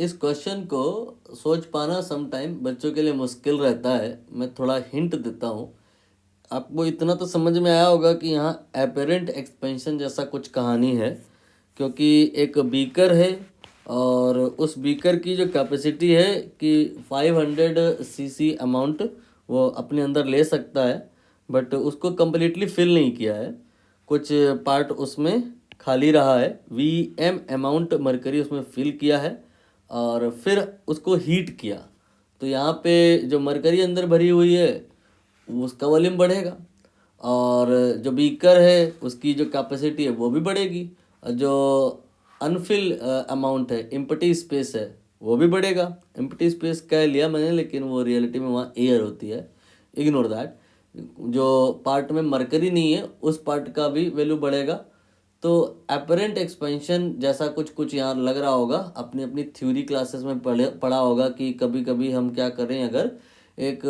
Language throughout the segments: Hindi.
इस क्वेश्चन को सोच पाना सम टाइम बच्चों के लिए मुश्किल रहता है। मैं थोड़ा हिंट देता हूँ। आपको इतना तो समझ में आया होगा कि यहाँ एपेरेंट एक्सपेंशन जैसा कुछ कहानी है, क्योंकि एक बीकर है और उस बीकर की जो कैपेसिटी है कि 500 सीसी अमाउंट वो अपने अंदर ले सकता है, बट उसको कम्प्लीटली फिल नहीं किया है। कुछ पार्ट उसमें खाली रहा है। VM अमाउंट मरकरी उसमें फिल किया है और फिर उसको हीट किया। तो यहाँ पे जो मरकरी अंदर भरी हुई है उसका वॉल्यूम बढ़ेगा, और जो बीकर है उसकी जो कैपेसिटी है वो भी बढ़ेगी, और जो अनफिल अमाउंट है, एम्प्टी स्पेस है, वो भी बढ़ेगा। एम्प्टी स्पेस कह लिया मैंने, लेकिन वो रियलिटी में वहाँ एयर होती है, इग्नोर दैट। जो पार्ट में मरकरी नहीं है उस पार्ट का भी वैल्यू बढ़ेगा। तो एपरेंट एक्सपेंशन जैसा कुछ कुछ यहाँ लग रहा होगा। अपनी अपनी थ्योरी क्लासेस में पढ़ा होगा कि कभी कभी हम क्या करें, अगर एक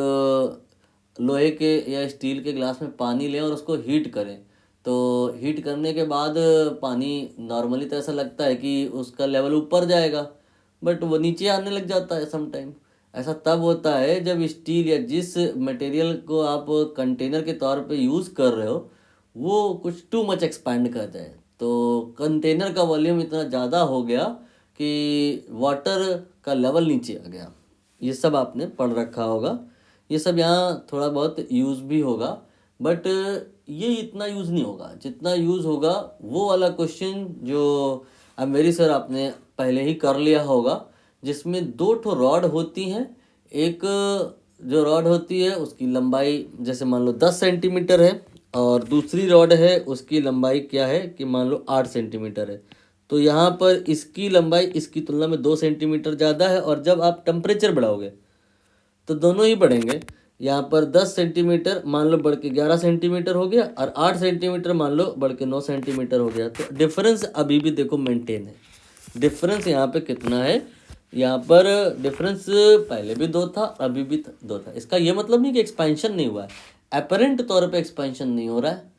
लोहे के या स्टील के ग्लास में पानी लें और उसको हीट करें, तो हीट करने के बाद पानी नॉर्मली तो ऐसा लगता है कि उसका लेवल ऊपर जाएगा, बट वो नीचे आने लग जाता है सम टाइम। ऐसा तब होता है जब स्टील या जिस मटेरियल को आप कंटेनर के तौर पे यूज़ कर रहे हो वो कुछ टू मच एक्सपैंड कर जाए, तो कंटेनर का वॉल्यूम इतना ज़्यादा हो गया कि वाटर का लेवल नीचे आ गया। ये सब आपने पढ़ रखा होगा। ये सब यहाँ थोड़ा बहुत यूज़ भी होगा, बट ये इतना यूज़ नहीं होगा जितना यूज़ होगा वो वाला क्वेश्चन जो आई एम वेरी श्योर आपने पहले ही कर लिया होगा, जिसमें दो ठो रॉड होती हैं। एक जो रॉड होती है उसकी लंबाई जैसे मान लो 10 सेंटीमीटर है, और दूसरी रॉड है उसकी लंबाई क्या है कि मान लो 8 सेंटीमीटर है। तो यहाँ पर इसकी लंबाई इसकी तुलना में 2 सेंटीमीटर ज़्यादा है, और जब आप टेम्परेचर बढ़ाओगे तो दोनों ही बढ़ेंगे। यहाँ पर 10 सेंटीमीटर मान लो बढ़ के 11 सेंटीमीटर हो गया, और 8 सेंटीमीटर मान लो बढ़ के 9 सेंटीमीटर हो गया। तो डिफरेंस अभी भी देखो मेंटेन है। डिफरेंस यहाँ पे कितना है, यहाँ पर डिफरेंस पहले भी 2 था, अभी भी 2 था। इसका ये मतलब नहीं कि एक्सपेंशन नहीं हुआ है, अपरेंट तौर पे एक्सपेंशन नहीं हो रहा है,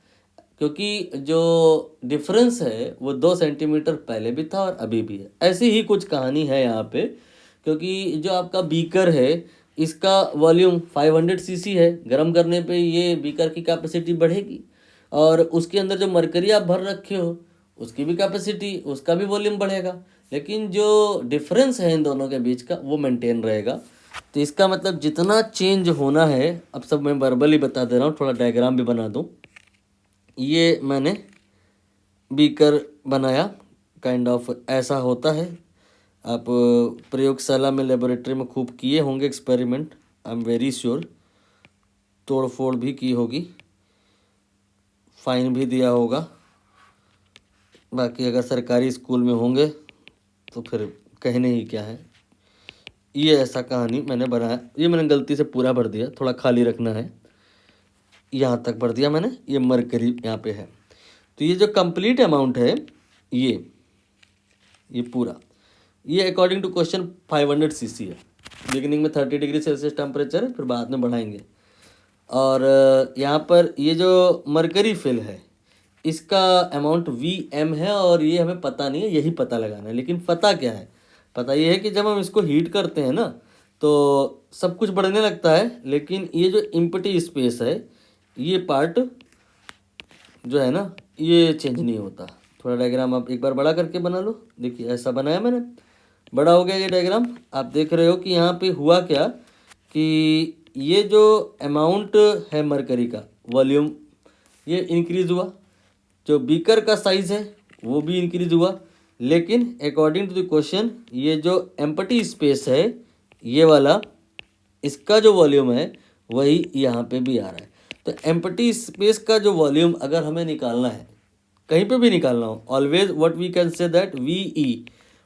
क्योंकि जो डिफरेंस है वो 2 सेंटीमीटर पहले भी था और अभी भी है। ऐसी ही कुछ कहानी है यहाँ पे, क्योंकि जो आपका बीकर है इसका वॉल्यूम 500 सीसी है। गर्म करने पे ये बीकर की कैपेसिटी बढ़ेगी, और उसके अंदर जो मरकरी आप भर रखे हो उसकी भी कैपेसिटी, उसका भी वॉल्यूम बढ़ेगा, लेकिन जो डिफरेंस है इन दोनों के बीच का वो मेंटेन रहेगा। तो इसका मतलब जितना चेंज होना है, अब सब मैं वर्बली बता दे रहा हूँ, थोड़ा डायग्राम भी बना दूँ। ये मैंने बीकर बनाया, काइंड ऑफ ऐसा होता है। आप प्रयोगशाला में, लेबोरेटरी में खूब किए होंगे experiment, I am very sure. तोड़ फोड़ भी की होगी, फाइन भी दिया होगा। बाकी अगर सरकारी स्कूल में होंगे तो फिर कहने ही क्या है। ये ऐसा कहानी मैंने बनाया। ये मैंने गलती से पूरा भर दिया, थोड़ा खाली रखना है। यहाँ तक भर दिया मैंने, ये मरकरी यहाँ पे है। तो ये जो कंप्लीट अमाउंट है ये पूरा, ये अकॉर्डिंग टू क्वेश्चन 500 सीसी है। बिगिनिंग में 30 डिग्री सेल्सियस टेम्परेचर है, फिर बाद में बढ़ाएंगे। और यहाँ पर ये जो मरकरी फिल है इसका अमाउंट VM है, और ये हमें पता नहीं है, यही पता लगाना है। लेकिन पता क्या है, पता ये है कि जब हम इसको हीट करते हैं ना तो सब कुछ बढ़ने लगता है, लेकिन ये जो इम्पटी स्पेस है ये पार्ट जो है ना ये चेंज नहीं होता। थोड़ा डायग्राम आप एक बार बड़ा करके बना लो। देखिए ऐसा बनाया मैंने, बड़ा हो गया ये डायग्राम। आप देख रहे हो कि यहाँ पे हुआ क्या कि ये जो अमाउंट है मरकरी का वॉल्यूम ये इंक्रीज हुआ, जो बीकर का साइज़ है वो भी इंक्रीज हुआ, लेकिन अकॉर्डिंग टू द क्वेश्चन ये जो एम्प्टी स्पेस है ये वाला, इसका जो वॉल्यूम है वही यहाँ पे भी आ रहा है। तो एम्प्टी स्पेस का जो वॉल्यूम अगर हमें निकालना है, कहीं पे भी निकालना हो, always what we can say that VE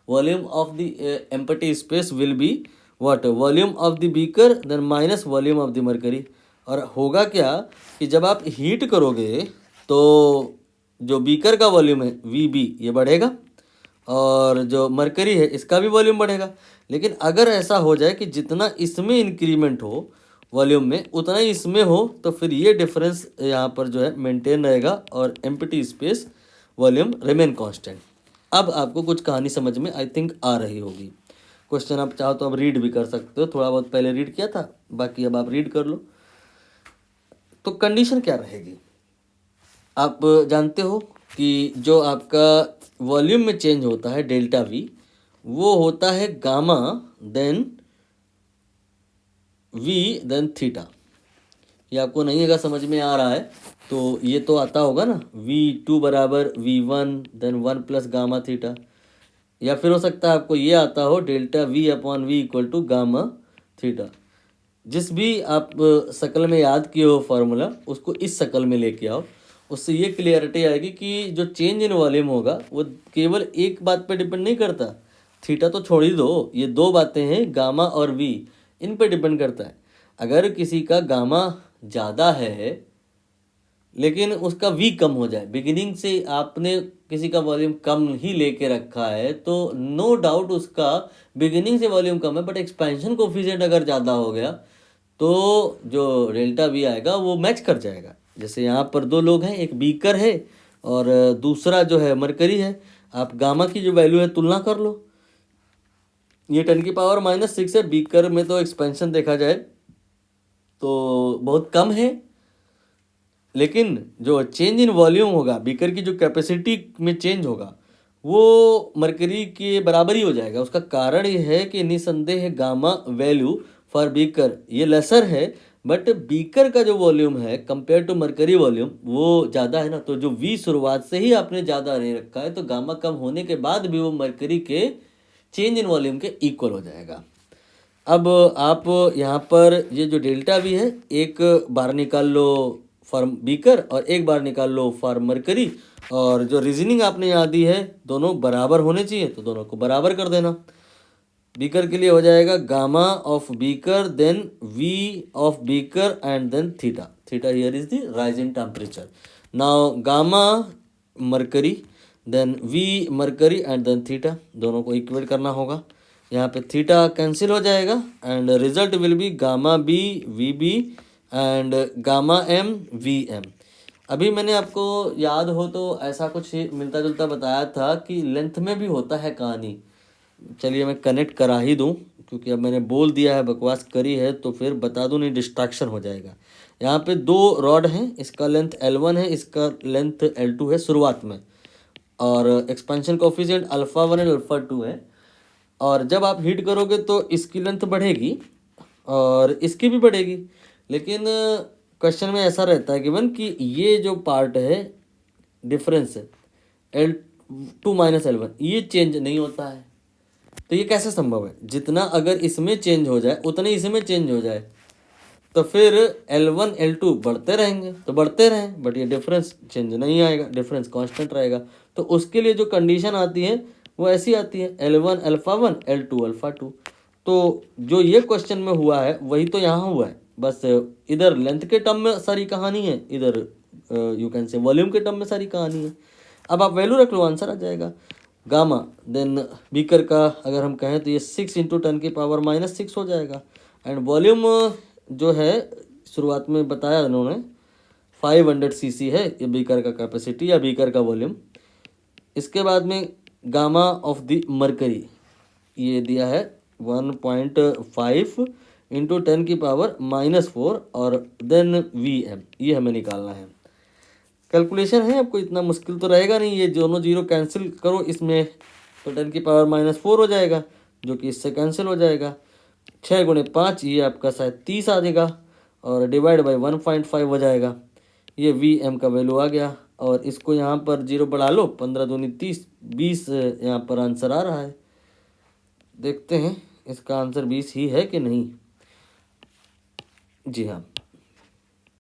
volume of the empty space will be what, volume of the beaker then minus volume of the mercury. और होगा क्या कि जब आप हीट करोगे तो जो बीकर का वॉल्यूम है VB ये बढ़ेगा, और जो मरकरी है इसका भी वॉल्यूम बढ़ेगा। लेकिन अगर ऐसा हो जाए कि जितना इसमें इंक्रीमेंट हो वॉल्यूम में उतना ही इसमें हो, तो फिर ये डिफरेंस यहाँ पर जो है मेंटेन रहेगा, और empty space volume remain constant. अब आपको कुछ कहानी समझ में आई थिंक आ रही होगी। क्वेश्चन आप चाहो तो आप रीड भी कर सकते हो, थोड़ा बहुत पहले रीड किया था, बाकी अब आप रीड कर लो। तो कंडीशन क्या रहेगी, आप जानते हो कि जो आपका वॉल्यूम में चेंज होता है डेल्टा वी, वो होता है gamma then V then theta. ये आपको नहीं अगर समझ में आ रहा है तो ये तो आता होगा ना, V2 बराबर V1 then 1 plus gamma theta, या फिर हो सकता है आपको ये आता हो delta V upon V equal to gamma theta. जिस भी आप शक्ल में याद किए हो फार्मूला, उसको इस शक्ल में लेके आओ, उससे ये क्लियरिटी आएगी कि जो चेंज इन वॉल्यूम होगा वो केवल एक बात पे डिपेंड नहीं करता, थीटा तो छोड़ ही दो, ये दो बातें हैं गामा और वी, इन पे डिपेंड करता है। अगर किसी का गामा ज़्यादा है लेकिन उसका वी कम हो जाए, बिगिनिंग से आपने किसी का वॉल्यूम कम ही लेके रखा है, तो नो डाउट उसका बिगिनिंग से वॉल्यूम कम है, बट एक्सपेंशन कोफिशिएंट अगर ज़्यादा हो गया तो जो डेल्टा वी आएगा वो मैच कर जाएगा। जैसे यहाँ पर दो लोग हैं, एक बीकर है और दूसरा जो है मरकरी है, आप गामा की जो वैल्यू है तुलना कर लो, ये 10⁻⁻⁶ है, बीकर में तो एक्सपेंशन देखा जाए तो बहुत कम है, लेकिन जो चेंज इन वॉल्यूम होगा, बीकर की जो कैपेसिटी में चेंज होगा वो मरकरी के बराबर ही हो जाएगा। उसका कारण ये है कि निसंदेह गामा वैल्यू फॉर बीकर ये लेसर है, बट बीकर का जो वॉल्यूम है कंपेयर टू मरकरी वॉल्यूम वो ज़्यादा है ना, तो जो वी शुरुआत से ही आपने ज़्यादा नहीं रखा है, तो गामा कम होने के बाद भी वो मरकरी के चेंज इन वॉल्यूम के इक्वल हो जाएगा। अब आप यहाँ पर ये जो डेल्टा वी है, एक बार निकाल लो फॉर बीकर और एक बार निकाल लो फॉर मरकरी, और जो रीजनिंग आपने यहाँ दी है दोनों बराबर होने चाहिए, तो दोनों को बराबर कर देना। बीकर के लिए हो जाएगा gamma of beaker then V of beaker and then theta, theta here is the rise in temperature. Now gamma mercury then V mercury and then theta, दोनों को इक्वेट करना होगा। यहाँ पे थीटा कैंसिल हो जाएगा and result will be gamma B V B and gamma M V M. अभी मैंने आपको याद हो तो ऐसा कुछ मिलता जुलता बताया था कि लेंथ में भी होता है कहानी। चलिए मैं कनेक्ट करा ही दूं, क्योंकि अब मैंने बोल दिया है, बकवास करी है, तो फिर बता दूं, नहीं डिस्ट्रैक्शन हो जाएगा। यहाँ पे दो रॉड हैं, इसका लेंथ L1 है, इसका लेंथ L2 है शुरुआत में, और एक्सपेंशन कोफिशिएंट α1 एंड α2 है। और जब आप हीट करोगे तो इसकी लेंथ बढ़ेगी और इसकी भी बढ़ेगी, लेकिन क्वेश्चन में ऐसा रहता है गिवन कि ये जो पार्ट है डिफरेंस है L2 माइनस L1, ये चेंज नहीं होता है। तो ये कैसे संभव है, जितना अगर इसमें चेंज हो जाए उतने इसमें चेंज हो जाए, तो फिर L1 L2 बढ़ते रहेंगे तो बढ़ते रहें, बट ये डिफरेंस चेंज नहीं आएगा, डिफरेंस कांस्टेंट रहेगा। तो उसके लिए जो कंडीशन आती है वो ऐसी आती है L1 α1 L2 α2। तो जो ये क्वेश्चन में हुआ है वही तो यहाँ हुआ है, बस इधर लेंथ के टर्म में सारी कहानी है, इधर यू कैन से वॉल्यूम के टर्म में सारी कहानी है। अब आप वैल्यू रख लो, आंसर आ जाएगा। गामा देन बीकर का अगर हम कहें तो ये 6 × 10⁻⁻6 हो जाएगा, एंड वॉल्यूम जो है शुरुआत में बताया उन्होंने 500 cc है ये बीकर का कैपेसिटी या बीकर का वॉल्यूम। इसके बाद में गामा ऑफ द मरकरी ये दिया है 1.5 × 10⁻⁻4 और देन VM, ये हमें निकालना है। कैलकुलेशन है, आपको इतना मुश्किल तो रहेगा नहीं, ये दोनों जीरो कैंसिल करो इसमें तो 10⁻⁻4 हो जाएगा, जो कि इससे कैंसिल हो जाएगा। 6 × 5 ये आपका शायद 30 आ जाएगा, और डिवाइड बाई 1.5 हो जाएगा। ये VM का वैल्यू आ गया, और इसको यहाँ पर जीरो बढ़ा लो, 15 दूनी 30, 20 यहाँ पर आंसर आ रहा है। देखते हैं इसका आंसर 20 ही है कि नहीं। जी हाँ,